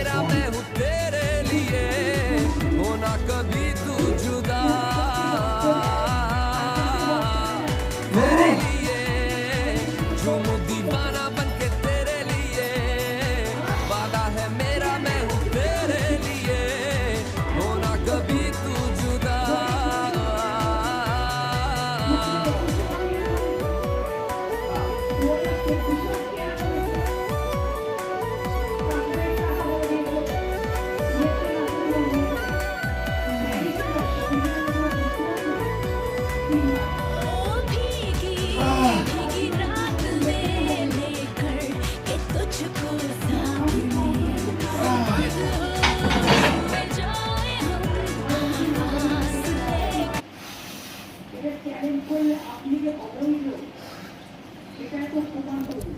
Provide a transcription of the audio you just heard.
मेरा मैं हूँ तेरे लिए, होना कभी तू जुदा। तेरे लिए झूमूं दीवाना बनके तेरे लिए, वादा है मेरा मैं हूँ तेरे लिए, होना कभी तू जुदा। চ্যালেঞ্জ করলে আপনি যে অবৈধ এটা তো প্রমাণ করবে।